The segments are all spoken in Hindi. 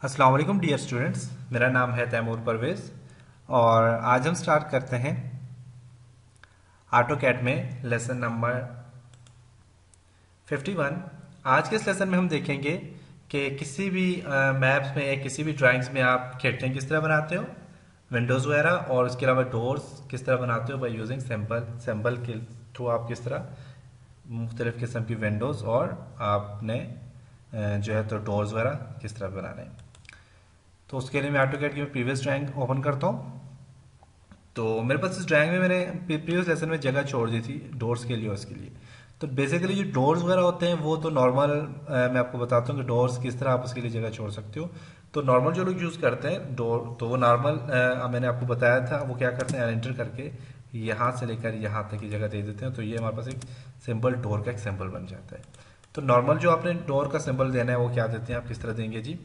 अस्सलाम वालेकुम डियर स्टूडेंट्स। मेरा नाम है तैमूर परवेज़ और आज हम स्टार्ट करते हैं ऑटोकैड में लेसन नंबर 51। आज के इस लेसन में हम देखेंगे कि किसी भी मैप्स में या किसी भी ड्राइंग्स में आप खिड़कियाँ किस तरह बनाते हो, विंडोज़ वगैरह, और उसके अलावा डोर्स किस तरह बनाते हो बाई यूजिंग सिंबल के थ्रू आप किस तरह मुख्तलिफ़ किस्म की विंडोज़ और आपने जो है तो डोर्स वगैरह किस तरह बनाने हैं। तो उसके लिए मैं ऑटोकैड की प्रीवियस ड्राइंग ओपन करता हूँ। तो मेरे पास इस ड्राइंग में मैंने प्रीवियस लेसन में जगह छोड़ दी थी डोर्स के लिए और उसके लिए। तो बेसिकली जो डोर्स वगैरह होते हैं वो तो नॉर्मल, मैं आपको बताता हूँ कि डोर्स किस तरह आप उसके लिए जगह छोड़ सकते हो। तो नॉर्मल जो लोग यूज़ करते हैं डोर, तो वो नॉर्मल मैंने आपको बताया था वो क्या करते हैं, एंटर करके यहाँ से लेकर यहाँ तक की जगह दे देते हैं। तो ये हमारे पास एक सिंपल डोर का एक सिंबल बन जाता है। तो नॉर्मल जो आपने डोर का सिंबल देना है वो क्या देते हैं, आप किस तरह देंगे जी,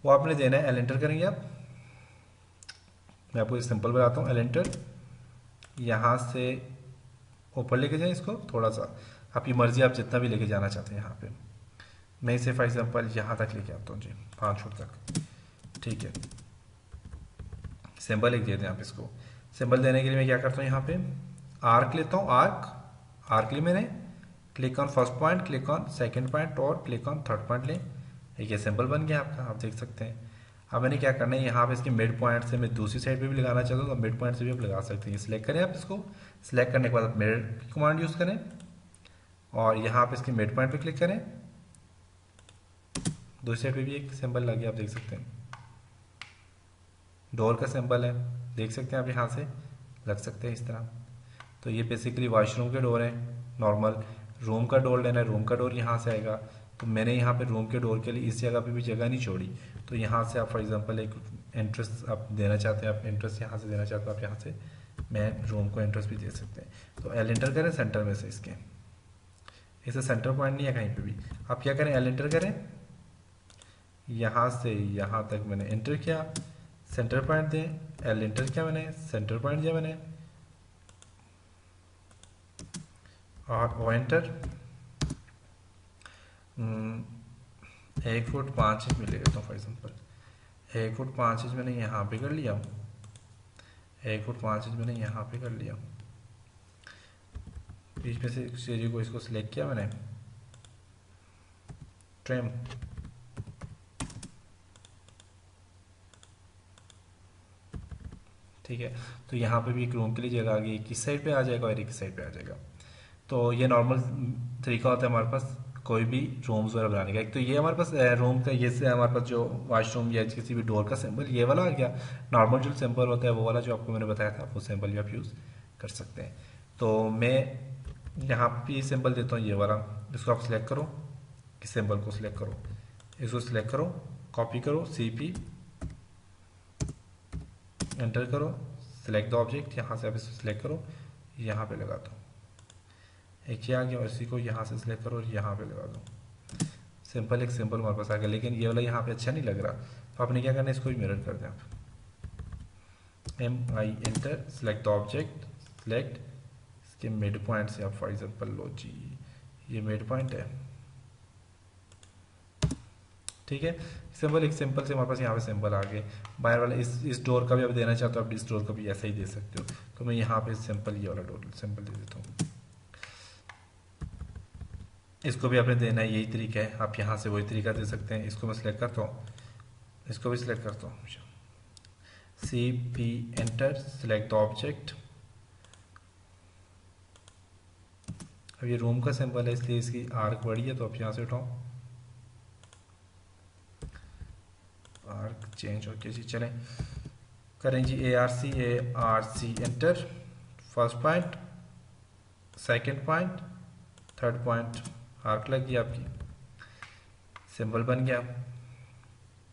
वो आपने देना है, एल एंटर करेंगे आप। मैं आपको सिंपल बताता हूँ, एल एंटर, यहाँ से ऊपर लेके जाएं इसको थोड़ा सा, आपकी मर्जी, आप जितना भी लेके जाना चाहते हैं यहाँ पे। मैं इसे फॉर एग्जांपल यहाँ तक लेके आता हूँ जी, 5 फुट तक। ठीक है, सिंबल एक दे दें आप इसको। सिंबल देने के लिए मैं क्या करता हूँ, यहाँ पे आर्क लेता हूँ, आर्क, आर्क ली मैंने, click on first point, click on second point और क्लिक ऑन थर्ड पॉइंट लें। एक ये सिंबल बन गया आपका, आप देख सकते हैं। अब मैंने क्या करना है, यहाँ पे इसके मिड पॉइंट से मैं दूसरी साइड पे भी लगाना चाहता हूँ तो मिड पॉइंट से भी आप लगा सकते हैं। सिलेक्ट करें आप इसको, सिलेक्ट करने के बाद आप मिरर की कमांड यूज़ करें और यहाँ पे इसके मिड पॉइंट पे क्लिक करें। दूसरी साइड पे भी एक सिंबल लग गया, आप देख सकते हैं, डोर का सिंबल है, देख सकते हैं आप, यहाँ से लग सकते हैं इस तरह। तो ये बेसिकली वॉशरूम के डोर है। नॉर्मल रूम का डोर लेना है, रूम का डोर यहाँ से आएगा। तो मैंने यहाँ पे रूम के डोर के लिए इस जगह पे भी जगह नहीं छोड़ी। तो यहाँ से आप फॉर एग्जांपल एक एंट्रेंस आप देना चाहते हैं, आप एंट्रेंस यहाँ से देना चाहते हो, आप यहाँ से मैं रूम को एंट्रेंस भी दे सकते हैं। तो एल एंटर करें सेंटर में से इसके, इसे सेंटर पॉइंट नहीं है कहीं पे भी। आप क्या करें, एल एंटर करें, यहाँ से यहाँ तक मैंने एंटर किया, सेंटर पॉइंट दें, एल एंटर किया मैंने, सेंटर पॉइंट दिया मैंने और ओ एंटर। 1 फुट 5 इंच में ले लेता हूँ फॉर एग्जाम्पल। 1 फुट 5 इंच मैंने यहाँ पे कर लिया, 1 फुट 5 इंच मैंने यहाँ पे कर लिया। बीच में से एरिया को इसको सिलेक्ट किया मैंने, ट्रिम, ठीक है। तो यहाँ पे भी एक रूम के लिए जगह आ गई, एक इस साइड पे आ जाएगा और एक इस साइड पे आ जाएगा। तो ये नॉर्मल तरीका होता है हमारे पास कोई भी रूम्स वगैरह बनाने का। एक तो ये हमारे पास रूम का, ये से हमारे पास जो वॉशरूम या किसी भी डोर का सिंबल ये वाला आ गया। नॉर्मल जो सिंबल होता है वो वाला जो आपको मैंने बताया था, वो सिंबल भी आप यूज़ कर सकते हैं। तो मैं यहाँ पे सिंबल देता हूँ ये वाला, इसको आप सिलेक्ट करो, इस सिंबल को सिलेक्ट करो, इसको सिलेक्ट करो, कॉपी करो, CP एंटर करो, सिलेक्ट द ऑब्जेक्ट, यहाँ से आप इसको सिलेक्ट करो, यहाँ पे लगा दो, एक ही आ गया, और इसी को यहाँ से सिलेक्ट करो और यहाँ पे लगा दो। सिंपल एक सिंपल हमारे पास आ गया, लेकिन ये वाला यहाँ पे अच्छा नहीं लग रहा। तो आपने क्या करना है, इसको भी मिरर कर दें आप, MI enter, select the object, select, इसके मिड पॉइंट से आप फॉर एग्जाम्पल लो जी, ये मिड पॉइंट है, ठीक है। सिंपल एक सिंपल से हमारे पास यहाँ पे सिंपल आ गए। बाहर वाला इस डोर का भी आप देना चाहते हो, आप इस डोर का भी ऐसा ही दे सकते हो। तो मैं यहाँ पे सिंपल ये वाला डोर सिंपल दे देता हूँ। इसको भी आपने देना है, यही तरीका है, आप यहाँ से वही तरीका दे सकते हैं। इसको मैं सिलेक्ट करता हूँ, इसको भी सिलेक्ट करता हूँ, CP enter, select the object. अब ये रूम का सिंबल है इसलिए इसकी आर्क बड़ी है, तो आप यहाँ से उठाओ, आर्क चेंज होके जी चलें, करें जी, ARC enter, first point, second point, third point, arc लग गई आपकी, सिंबल बन गया।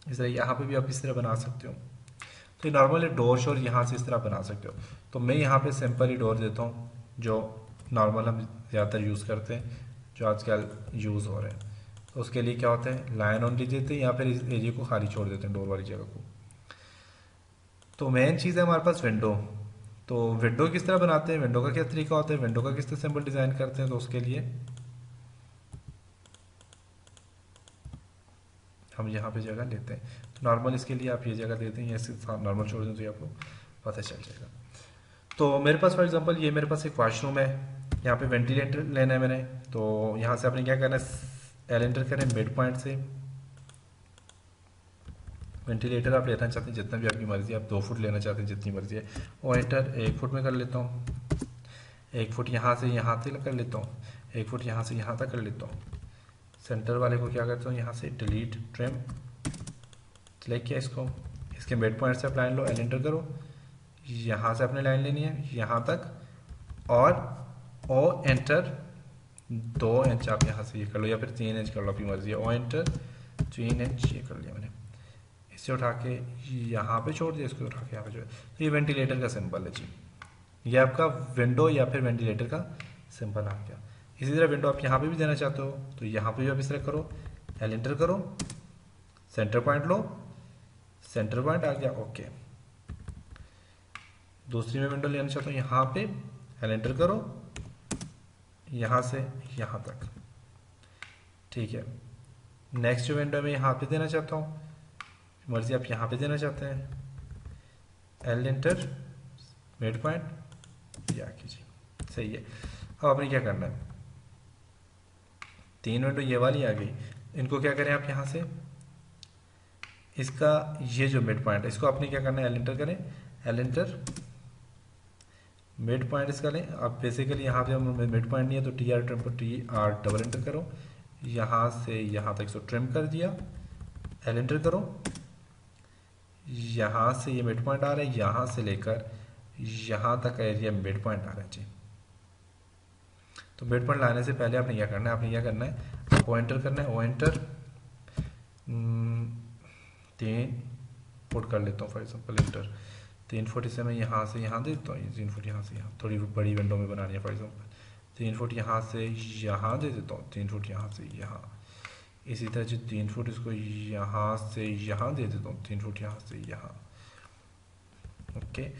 इस तरह यहाँ पे भी आप इस तरह बना सकते हो। तो ये नॉर्मल डोर शोर यहाँ से इस तरह बना सकते हो। तो मैं यहाँ पे सिंपल ही डोर देता हूँ जो नॉर्मल हम ज़्यादातर यूज़ करते हैं, जो आजकल यूज़ हो रहे हैं। तो उसके लिए क्या होता है, लाइन ऑन देते हैं या फिर इस एरिया को खाली छोड़ देते हैं, डोर वाली जगह को। तो मेन चीज़ है हमारे पास विंडो। तो विंडो किस तरह बनाते हैं, विंडो का क्या तरीका होता है, विंडो का किस तरह सिंपल डिज़ाइन करते हैं, तो उसके लिए हम यहाँ पे जगह लेते हैं। नॉर्मल इसके लिए आप ये जगह दे दें, ऐसे नॉर्मल छोड़ दें तो ये आपको पता चल जाएगा। तो मेरे पास फॉर एग्जांपल ये मेरे पास एक वॉशरूम है, यहाँ पे वेंटिलेटर लेना है मैंने, तो यहाँ से आपने क्या करना है, एल एंटर करें मिड पॉइंट से। वेंटिलेटर आप लेना चाहते हैं जितना भी आपकी मर्जी है, आप 2 फुट लेना चाहते हैं जितनी मर्जी है, वो एंटर 1 फुट में कर लेता हूँ, 1 फुट यहाँ से यहाँ तक कर लेता हूँ, 1 फुट यहाँ से यहाँ तक कर लेता हूँ। सेंटर वाले को क्या करता हूँ, यहाँ से डिलीट ट्रिम सेलेक्ट किया इसको, इसके मिड पॉइंट से आप लाइन लो, एल एंटर करो, यहाँ से आपने लाइन लेनी है यहाँ तक, और ओ एंटर 2 इंच आप यहाँ से ये कर लो, या फिर 3 इंच कर लो, आपकी मर्जी है। ओ एंटर 3 इंच ये कर लिया मैंने, इसे उठा के यहाँ पे छोड़ दिया, इसको उठा के यहाँ पे छोड़ दिया। तो ये वेंटिलेटर का सिंबल है जी, ये आपका विंडो या फिर वेंटिलेटर का सिंबल आ गया। इसी तरह विंडो आप यहाँ पे भी देना चाहते हो तो यहाँ पे भी आप इस तरह करो, एल एंटर करो, सेंटर पॉइंट लो, सेंटर पॉइंट आ गया, ओके। दूसरी में विंडो लेना चाहता हूँ, यहाँ पे एल एंटर करो, यहाँ से यहाँ तक, ठीक है। नेक्स्ट जो विंडो में यहाँ पे देना चाहता हूँ, मर्जी आप यहाँ पे देना चाहते हैं, एल एंटर मिड पॉइंट या कीजिए, सही है। अब आपने क्या करना है, 3 विंडो ये वाली आ गई, इनको क्या करें आप यहाँ से, इसका ये जो मिड पॉइंट है इसको आपने क्या करना है, एल एंटर करें, एल एंटर मिड पॉइंट इसका लें। अब बेसिकली यहाँ पे हम मिड पॉइंट नहीं है तो टी आर ट्रिम पर टी आर डबल एंटर करो, यहाँ से यहाँ तक इसको ट्रिम कर दिया, एल एंटर करो, यहाँ से ये मिड पॉइंट आ रहा है, यहाँ से लेकर यहाँ तक का एरिया मिड पॉइंट आ रहा है जी। तो मिड पॉइंट लाने से पहले आपने क्या करना है, आपने क्या करना है, ओ एंटर करना है, ओ एंटर 3 फुट कर लेता हूँ फॉर एग्जाम्पल, एंटर 3 फुट इसे मैं यहाँ से यहाँ दे देता हूँ, 3 फुट यहाँ से यहाँ, थोड़ी बड़ी विंडो में बनानी है फॉर एग्जाम्पल, 3 फुट यहाँ से यहाँ दे देता हूँ, 3 फुट यहाँ से यहाँ, इसी तरह जो 3 फुट इसको यहाँ से यहाँ दे देता हूँ, 3 फुट यहाँ से यहाँ, ओके।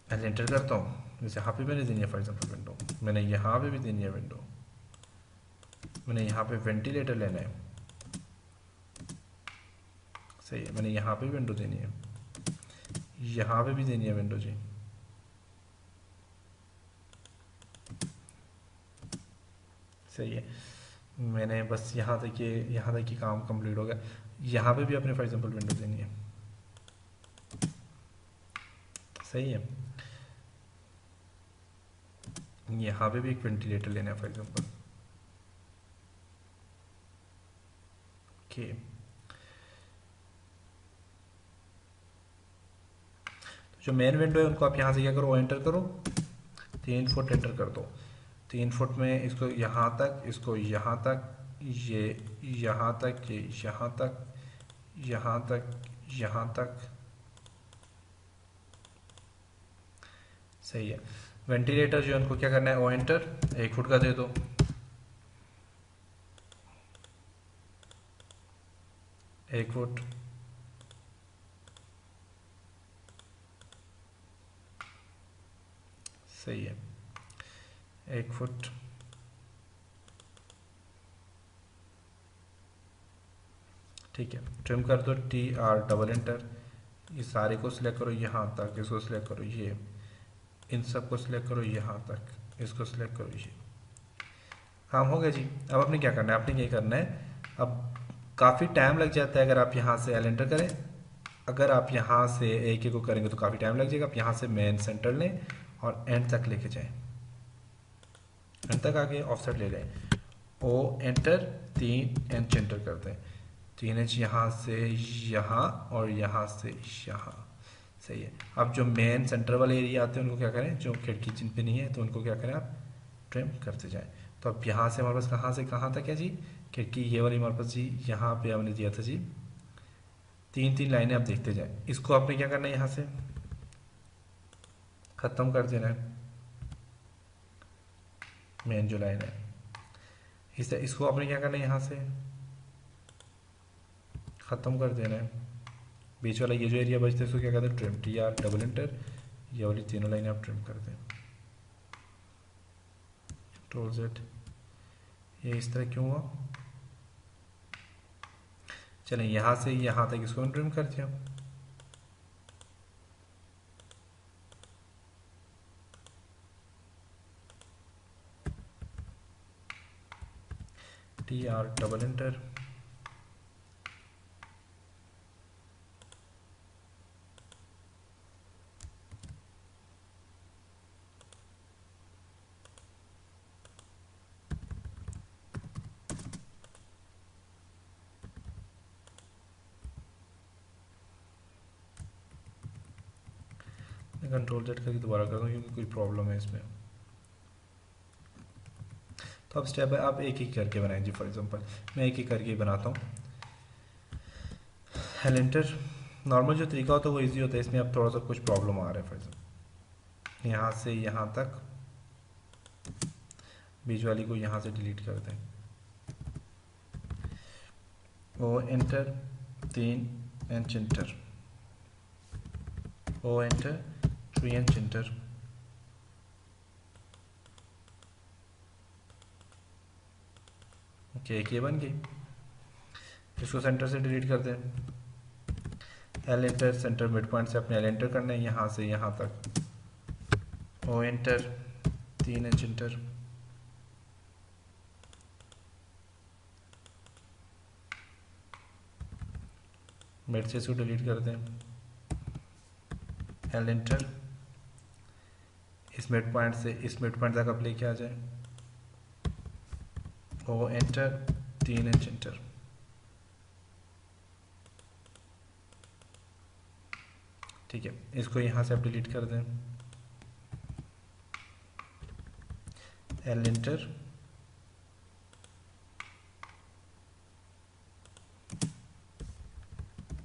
एल एंटर करता हूँ, जैसे यहाँ पे मैंने देनी है फॉर एग्जाम्पल विंडो, मैंने यहाँ पे भी देनी है विंडो, मैंने यहाँ पे वेंटिलेटर लेना है, सही है, मैंने यहाँ पे विंडो देनी है, यहाँ पे भी देनी है विंडो जी, सही है। मैंने बस यहाँ तक ये काम कंप्लीट हो गया, यहाँ पे भी अपने फॉर एग्जाम्पल विंडो देनी है, सही है। यहाँ पे भी एक वेंटिलेटर लेना है फॉर एग्जाम्पल, ओके। जो मेन विंडो है उनको आप यहाँ से क्या करो, एंटर करो, 3 फुट एंटर कर दो, 3 फुट में इसको यहाँ तक, इसको यहाँ तक, ये यहाँ तक, ये यहाँ तक, यहाँ तक, यहाँ तक, सही है। वेंटिलेटर जो है उनको क्या करना है, ओ एंटर 1 फुट का दे दो, एक फुट, सही है, 1 फुट, ठीक है। ट्रिम कर दो, टी आर डबल एंटर, ये सारे को सिलेक्ट करो यहाँ तक, इसको सिलेक्ट करो, ये इन सब को सिलेक्ट करो यहाँ तक, इसको सिलेक्ट करो, ये काम हो गया जी। अब आपने क्या करना है, आपने क्या करना है, अब काफ़ी टाइम लग जाता है अगर आप यहाँ से एल एंटर करें, अगर आप यहाँ से एक एक को करेंगे तो काफ़ी टाइम लग जाएगा। आप यहाँ से मेन सेंटर लें और एंड तक लेके जाएं, एंड तक आके ऑफसेट ले लें, ओ एंटर 3 इंच एंटर कर दें, 3 इंच यहाँ से यहाँ और यहाँ से यहाँ, सही है। अब जो मेन सेंटर वाले एरिया आते हैं उनको क्या करें, जो खिड़की जिन पे नहीं है तो उनको क्या करें आप ट्रिम करते जाएं। तो अब यहाँ से हमारे पास कहाँ से कहाँ तक है जी, खिड़की ये वाली हमारे पास जी, यहाँ पे हमने दिया था जी 3 लाइनें, आप देखते जाएं। इसको आपने क्या करना है, यहाँ से ख़त्म कर देना है, मेन जो लाइन है इसको आपने क्या करना है, यहाँ से ख़त्म कर देना है। बीच वाला ये जो एरिया बचता है इसको क्या कहते हैं, trim, T R double enter, ये वाली तीनों लाइनें आप ट्रिम कर दें, कंट्रोल जेड। ये इस तरह क्यों हुआ, चलें यहाँ से यहाँ तक इसको ट्रिम करते हैं। TR double enter, control Z करके दोबारा कर दूँ क्योंकि कोई प्रॉब्लम है इसमें। तो अब स्टेप है, आप एक एक करके बनाएं जी। फॉर एग्जांपल मैं एक एक करके बनाता हूँ। एंटर, नॉर्मल जो तरीका होता है वो इजी होता है, इसमें अब थोड़ा सा कुछ प्रॉब्लम आ रहा है। फॉर एग्जांपल यहाँ से यहाँ तक, बीच वाली को यहाँ से डिलीट कर दें। O enter, 3 inch enter, O enter, 3 inch enter, okay एक ये बन गई। इसको सेंटर से डिलीट कर दें। L enter, centre mid point से अपने एल एंटर करना है, यहाँ से यहाँ तक। O enter, 3 inch enter, mid से इसको डिलीट कर दें। एल एंटर, इस मिड पॉइंट से इस मिड पॉइंट तक आप लेके आ जाए। ओ एंटर, 3 इंच एंटर, ठीक है। इसको यहाँ से आप डिलीट कर दें। L enter,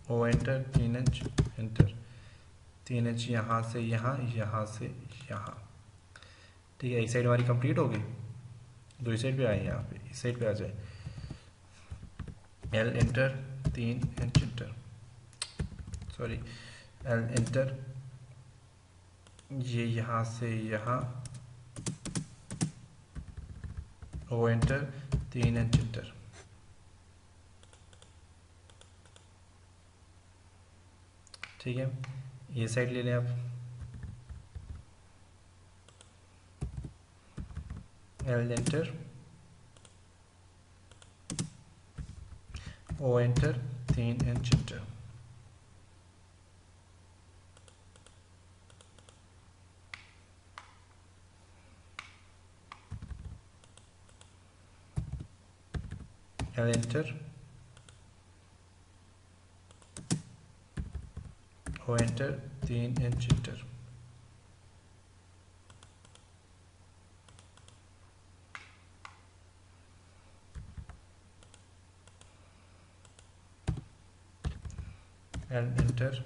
O enter, 3 inch enter, 3 inch यहाँ से यहाँ, यहाँ से यहाँ, ठीक है। एक साइड हमारी कंप्लीट हो गई, दूसरी साइड पे आए, यहाँ पे इस साइड पे आ जाए। L enter, 3 inch enter, sorry L enter, ये यहाँ से यहाँ, ओ एंटर, 3 इंच एंटर, ठीक है। ये साइड ले लें आप। L enter, O enter, 3 inch enter, L enter, O enter, 3 inch enter, L enter,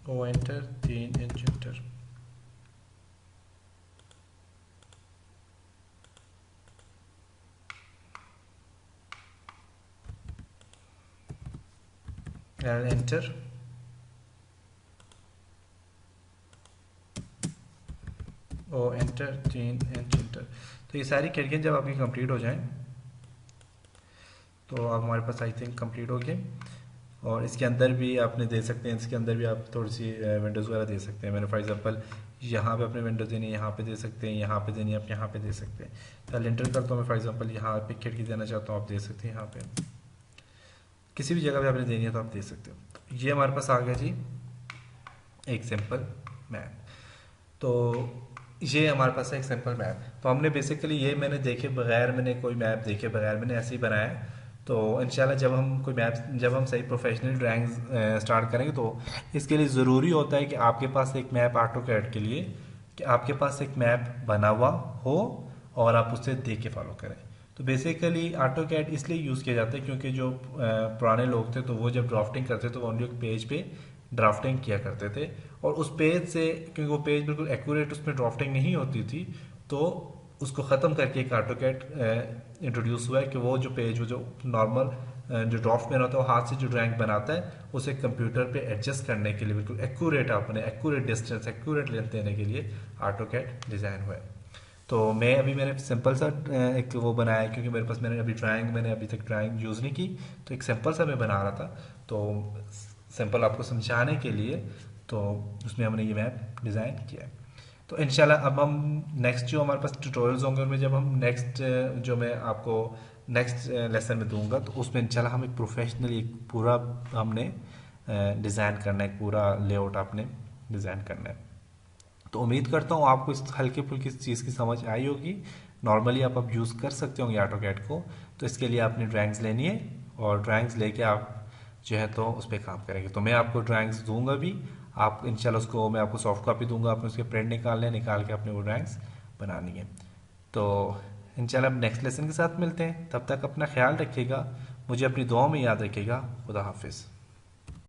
O enter, 3 inch enter, L enter, O enter, 3 inch enter. तो ये सारी खिड़कियाँ जब आपकी कंप्लीट हो जाएं तो आप हमारे पास आई थिंक कंप्लीट हो गए। और इसके अंदर भी आपने दे सकते हैं, इसके अंदर भी आप थोड़ी सी विंडोज़ वगैरह दे सकते हैं। मैंने फॉर एग्जांपल यहाँ पे अपने विंडोज़ देनी है, यहाँ पे दे सकते हैं, यहाँ पे देनी है आप यहाँ पे दे सकते हैं। तो एंटर करता हूँ मैं, फॉर एग्जांपल यहाँ पे खिड़की देना चाहता हूँ, आप दे सकते हैं। यहाँ पे किसी भी जगह पे आपने देनी है तो आप दे सकते हो। ये हमारे पास आ गया जी एक सिंपल मैप। तो ये हमारे पास है एक सिंपल मैप। तो हमने बेसिकली ये मैंने देखे बगैर, मैंने कोई मैप देखे बगैर मैंने ऐसे ही बनाया है। तो इंशाल्लाह जब हम सही प्रोफेशनल ड्राइंग स्टार्ट करेंगे तो इसके लिए ज़रूरी होता है कि आपके पास एक मैप ऑटोकैड के लिए, कि आपके पास एक मैप बना हुआ हो और आप उसे देख के फॉलो करें। तो बेसिकली ऑटोकैड इसलिए यूज़ किया जाता है क्योंकि जो पुराने लोग थे तो वो जब ड्राफ्टिंग करते तो ओनली एक पेज पे ड्राफ्टिंग किया करते थे, और उस पेज से, क्योंकि वो पेज बिल्कुल एक्यूरेट उसमें ड्राफ्टिंग नहीं होती थी, तो उसको ख़त्म करके एक ऑटोकैड इंट्रोड्यूस हुआ है कि वो जो पेज, वो जो नॉर्मल जो ड्राफ्ट में होता है वो हाथ से जो ड्राइंग बनाता है उसे कंप्यूटर पे एडजस्ट करने के लिए, बिल्कुल एक्यूरेट अपने एक्यूरेट डिस्टेंस एक्यूरेट लेंथ देने के लिए ऑटोकैड डिज़ाइन हुआ है। तो मैं अभी मैंने सिंपल सा एक वो बनाया है, क्योंकि मेरे पास मैंने अभी तक ड्राइंग यूज़ नहीं की, तो एक सिंपल सा मैं बना रहा था। तो सिंपल आपको समझाने के लिए, तो उसमें हमने ये मैप डिज़ाइन किया है। तो इंशाल्लाह अब हम नेक्स्ट जो हमारे पास ट्यूटोरियल्स होंगे उनमें, जब हम नेक्स्ट जो मैं आपको नेक्स्ट लेसन में दूंगा, तो उसमें इंशाल्लाह हम एक प्रोफेशनली एक पूरा हमने डिज़ाइन करना है, एक पूरा लेआउट आपने डिज़ाइन करना है। तो उम्मीद करता हूँ आपको इस हल्की फुल्की चीज़ की समझ आई होगी। नॉर्मली आप यूज़ कर सकते होंगे ऑटोकैड को। तो इसके लिए आपने ड्राइंग्स लेनी है, और ड्राइंग्स लेके आप जो है तो उस पर काम करेंगे। तो मैं आपको ड्राइंग्स दूंगा भी, आप इंशाल्लाह उसको मैं आपको सॉफ्ट कॉपी दूंगा, आपने उसके प्रिंट निकाल के अपने वो ड्राइंग्स बनानी है। तो इंशाल्लाह अब नेक्स्ट लेसन के साथ मिलते हैं, तब तक अपना ख्याल रखिएगा, मुझे अपनी दुआओं में याद रखिएगा। खुदा हाफिज़।